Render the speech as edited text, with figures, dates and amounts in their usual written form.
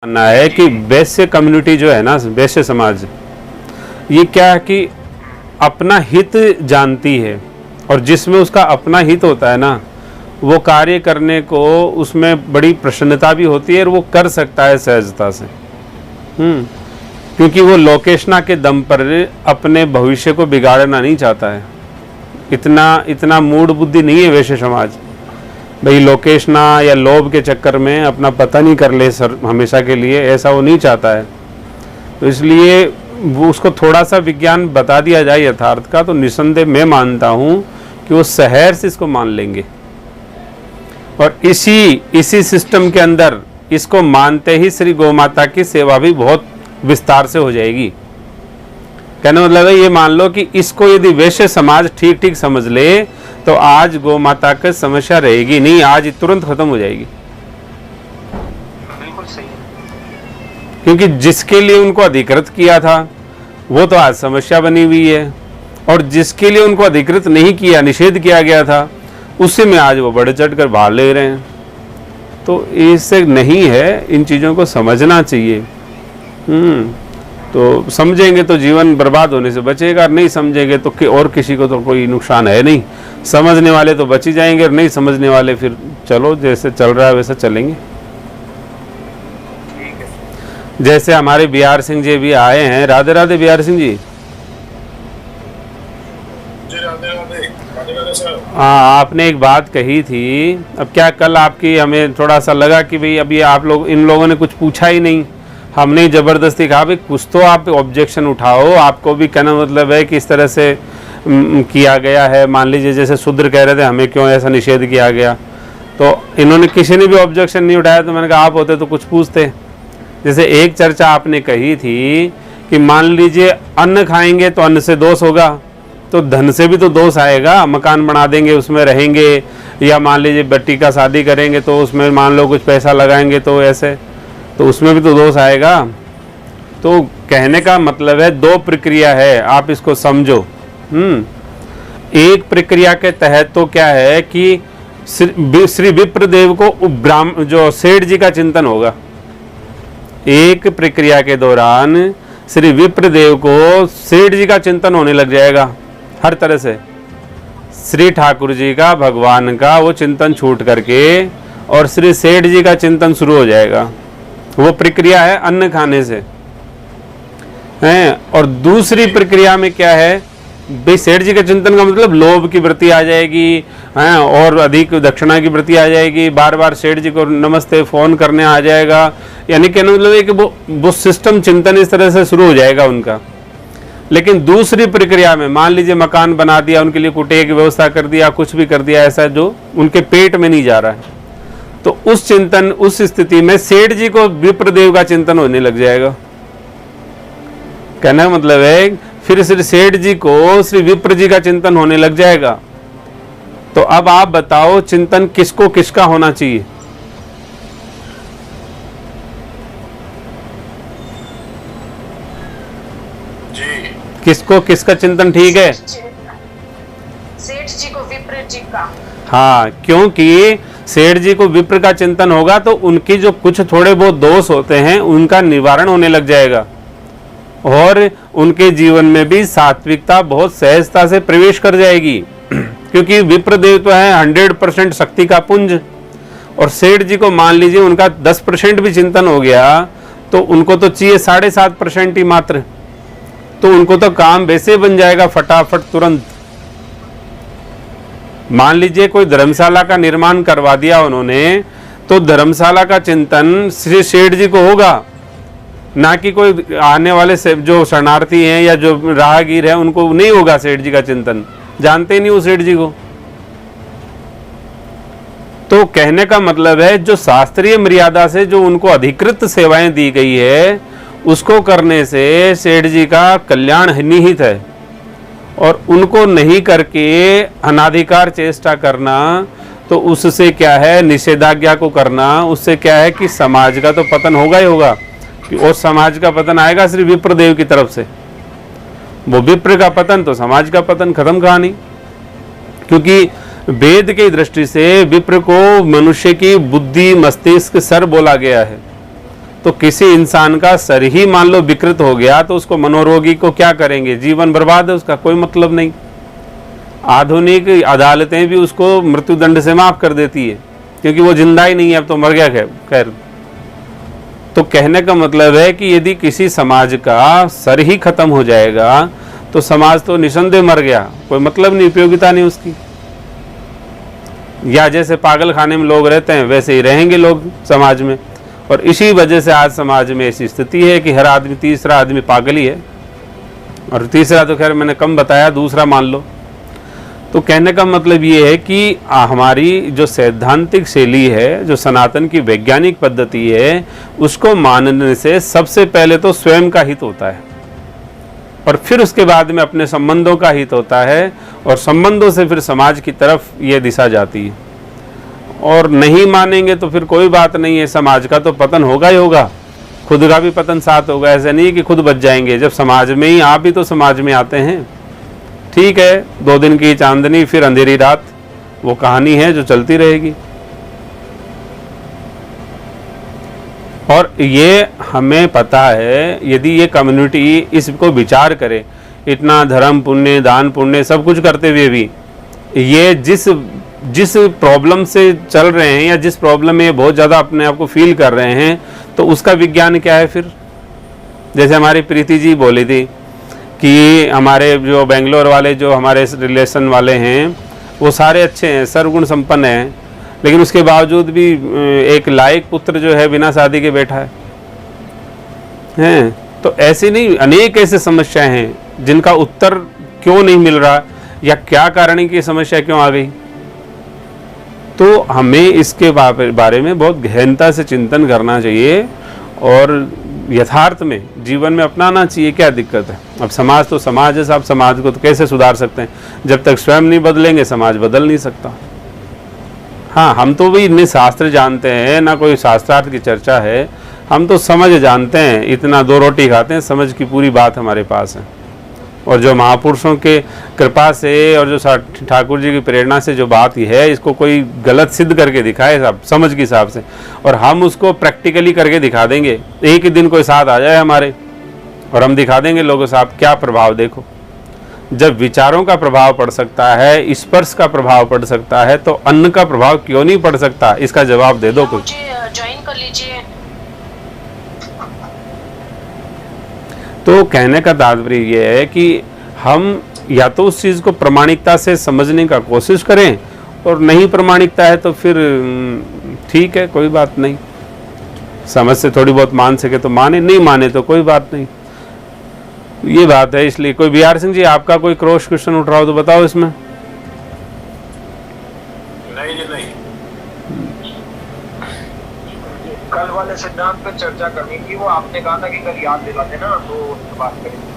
मानना है कि वैश्य कम्युनिटी जो है ना, वैश्य समाज, ये क्या है कि अपना हित जानती है और जिसमें उसका अपना हित होता है ना, वो कार्य करने को उसमें बड़ी प्रसन्नता भी होती है और वो कर सकता है सहजता से। क्योंकि वो लोकेशना के दम पर अपने भविष्य को बिगाड़ना नहीं चाहता है। इतना मूढ़ बुद्धि नहीं है वैश्य समाज, भाई लोकेशना या लोभ के चक्कर में अपना पता नहीं कर ले सर हमेशा के लिए, ऐसा वो नहीं चाहता है। तो इसलिए वो उसको थोड़ा सा विज्ञान बता दिया जाए यथार्थ का, तो निसंदेह मैं मानता हूँ कि वो शहर से इसको मान लेंगे और इसी सिस्टम के अंदर इसको मानते ही श्री गौ माता की सेवा भी बहुत विस्तार से हो जाएगी। कहने मतलब है, ये मान लो कि इसको यदि वैश्य समाज ठीक ठीक समझ ले तो आज गौ माता की समस्या रहेगी नहीं, आज तुरंत खत्म हो जाएगी। बिल्कुल सही है। क्योंकि जिसके लिए उनको अधिकृत किया था वो तो आज समस्या बनी हुई है, और जिसके लिए उनको अधिकृत नहीं किया, निषेध किया गया था, उसी में आज वो बढ़ चढ़ कर भाग ले रहे हैं। तो इससे नहीं है, इन चीज़ों को समझना चाहिए। तो समझेंगे तो जीवन बर्बाद होने से बचेगा, नहीं समझेंगे तो और किसी को तो कोई नुकसान है नहीं। समझने वाले तो बच ही जाएंगे और नहीं समझने वाले फिर चलो जैसे चल रहा है वैसे चलेंगे। जैसे हमारे बिहार सिंह जी भी आए हैं। राधे राधे बिहार सिंह जी। हाँ, आपने एक बात कही थी, अब क्या कल आपकी हमें थोड़ा सा लगा कि भाई अभी आप लोग इन लोगों ने कुछ पूछा ही नहीं, हमने जबरदस्ती कहा भाई कुछ तो आप ऑब्जेक्शन उठाओ। आपको भी कहना मतलब है कि इस तरह से किया गया है, मान लीजिए जैसे शूद्र कह रहे थे हमें क्यों ऐसा निषेध किया गया, तो इन्होंने किसी ने भी ऑब्जेक्शन नहीं उठाया। तो मैंने कहा आप होते तो कुछ पूछते। जैसे एक चर्चा आपने कही थी कि मान लीजिए अन्न खाएंगे तो अन्न से दोष होगा, तो धन से भी तो दोष आएगा। मकान बना देंगे उसमें रहेंगे, या मान लीजिए बेटी का शादी करेंगे तो उसमें मान लो कुछ पैसा लगाएंगे तो ऐसे, तो उसमें भी तो दोष आएगा। तो कहने का मतलब है दो प्रक्रिया है, आप इसको समझो। एक प्रक्रिया के तहत तो क्या है कि श्री विप्रदेव को ब्राह्मण जो सेठ जी का चिंतन होगा। एक प्रक्रिया के दौरान श्री विप्रदेव को सेठ जी का चिंतन होने लग जाएगा हर तरह से। श्री ठाकुर जी का, भगवान का वो चिंतन छूट करके और श्री सेठ जी का चिंतन शुरू हो जाएगा। वो प्रक्रिया है अन्न खाने से हैं। और दूसरी प्रक्रिया में क्या है, भाई सेठ जी के चिंतन का मतलब लोभ की वृत्ति आ जाएगी हैं, और अधिक दक्षिणा की वृत्ति आ जाएगी, बार बार सेठ जी को नमस्ते फोन करने आ जाएगा। यानी कहने मतलब है कि वो सिस्टम चिंतन इस तरह से शुरू हो जाएगा उनका। लेकिन दूसरी प्रक्रिया में मान लीजिए मकान बना दिया, उनके लिए कुटिया की व्यवस्था कर दिया, कुछ भी कर दिया ऐसा जो उनके पेट में नहीं जा रहा है, तो उस चिंतन, उस स्थिति में सेठ जी को विप्रदेव का चिंतन होने लग जाएगा। कहना मतलब है फिर श्री सेठ जी को श्री विप्र जी का चिंतन होने लग जाएगा। तो अब आप बताओ चिंतन किसको किसका होना चाहिए? जी। किसको किसका चिंतन ठीक है? सेठ जी को विप्र जी का। हाँ, क्योंकि सेठ जी को विप्र का चिंतन होगा तो उनकी जो कुछ थोड़े बहुत दोष होते हैं उनका निवारण होने लग जाएगा, और उनके जीवन में भी सात्विकता बहुत सहजता से प्रवेश कर जाएगी। क्योंकि विप्रदेव तो है 100% शक्ति का पुंज, और सेठ जी को मान लीजिए उनका 10% भी चिंतन हो गया तो उनको तो चाहिए 7.5% ही मात्र, तो उनको तो काम वैसे बन जाएगा फटाफट तुरंत। मान लीजिए कोई धर्मशाला का निर्माण करवा दिया उन्होंने, तो धर्मशाला का चिंतन श्री सेठ जी को होगा, ना कि कोई आने वाले से जो शरणार्थी हैं या जो राहगीर हैं उनको नहीं होगा सेठ जी का चिंतन, जानते ही नहीं वो सेठ जी को। तो कहने का मतलब है जो शास्त्रीय मर्यादा से जो उनको अधिकृत सेवाएं दी गई है उसको करने से सेठ जी का कल्याण निहित है, और उनको नहीं करके अनाधिकार चेष्टा करना तो उससे क्या है, निषेधाज्ञा को करना, उससे क्या है कि समाज का तो पतन होगा ही होगा, और समाज का पतन आएगा श्री विप्रदेव की तरफ से। वो विप्र का पतन तो समाज का पतन, खत्म कहानी। क्योंकि वेद की दृष्टि से विप्र को मनुष्य की बुद्धि, मस्तिष्क, सर बोला गया है, तो किसी इंसान का सर ही मान लो विकृत हो गया तो उसको मनोरोगी को क्या करेंगे, जीवन बर्बाद है, उसका कोई मतलब नहीं। आधुनिक अदालतें भी उसको मृत्युदंड से माफ कर देती है क्योंकि वो जिंदा ही नहीं है, अब तो मर गया। खैर, तो कहने का मतलब है कि यदि किसी समाज का सर ही खत्म हो जाएगा तो समाज तो निसंदेह मर गया, कोई मतलब नहीं, उपयोगिता नहीं उसकी। या जैसे पागल खाने में लोग रहते हैं वैसे ही रहेंगे लोग समाज में, और इसी वजह से आज समाज में ऐसी स्थिति है कि हर आदमी, तीसरा आदमी पागल ही है। और तीसरा तो खैर मैंने कम बताया, दूसरा मान लो। तो कहने का मतलब ये है कि हमारी जो सैद्धांतिक शैली है, जो सनातन की वैज्ञानिक पद्धति है, उसको मानने से सबसे पहले तो स्वयं का हित होता है और फिर उसके बाद में अपने संबंधों का हित होता है, और संबंधों से फिर समाज की तरफ ये दिशा जाती है। और नहीं मानेंगे तो फिर कोई बात नहीं है, समाज का तो पतन होगा ही होगा, खुद का भी पतन साथ होगा। ऐसा नहीं कि खुद बच जाएंगे, जब समाज में ही, आप भी तो समाज में आते हैं। ठीक है, 2 दिन की चांदनी फिर अंधेरी रात, वो कहानी है जो चलती रहेगी। और ये हमें पता है, यदि ये कम्युनिटी इसको विचार करे, इतना धर्म पुण्य, दान पुण्य सब कुछ करते हुए भी ये जिस प्रॉब्लम से चल रहे हैं, या जिस प्रॉब्लम में बहुत ज़्यादा अपने आप को फील कर रहे हैं, तो उसका विज्ञान क्या है फिर? जैसे हमारी प्रीति जी बोली थी कि हमारे जो बेंगलोर वाले, जो हमारे रिलेशन वाले हैं, वो सारे अच्छे हैं, सर्वगुण संपन्न हैं, लेकिन उसके बावजूद भी एक लायक पुत्र जो है बिना शादी के बैठा है। तो ऐसी नहीं, अनेक ऐसे समस्याएं हैं जिनका उत्तर क्यों नहीं मिल रहा, या क्या कारण है कि समस्या क्यों आ गई। तो हमें इसके बारे में बहुत गहनता से चिंतन करना चाहिए और यथार्थ में जीवन में अपनाना चाहिए। क्या दिक्कत है? अब समाज तो समाज है साहब, समाज को तो कैसे सुधार सकते हैं? जब तक स्वयं नहीं बदलेंगे समाज बदल नहीं सकता। हाँ, हम तो भी इतने शास्त्र जानते हैं, ना कोई शास्त्रार्थ की चर्चा है, हम तो समझ जानते हैं, इतना 2 रोटी खाते हैं, समझ की पूरी बात हमारे पास है। और जो महापुरुषों के कृपा से और जो ठाकुर जी की प्रेरणा से जो बात है, इसको कोई गलत सिद्ध करके दिखाए साहब, समझ के हिसाब से, और हम उसको प्रैक्टिकली करके दिखा देंगे। एक ही दिन कोई साथ आ जाए हमारे और हम दिखा देंगे लोगों साहब क्या प्रभाव। देखो, जब विचारों का प्रभाव पड़ सकता है, स्पर्श का प्रभाव पड़ सकता है, तो अन्न का प्रभाव क्यों नहीं पड़ सकता? इसका जवाब दे दो कोई। मुझे ज्वाइन कर लीजिए। तो कहने का तात्पर्य ये है कि हम या तो उस चीज़ को प्रामाणिकता से समझने का कोशिश करें, और नहीं प्रामाणिकता है तो फिर ठीक है, कोई बात नहीं, समझ से थोड़ी बहुत मान सके तो माने, नहीं माने तो कोई बात नहीं। ये बात है। इसलिए कोई बिहार सिंह जी, आपका कोई क्रॉस क्वेश्चन उठ रहा हो तो बताओ इसमें। नहीं जी नहीं। कल वाले सिद्धांत पर चर्चा करनी थी, वो आपने कहा था कि कल याद दिला देना, तो बात करेंगे।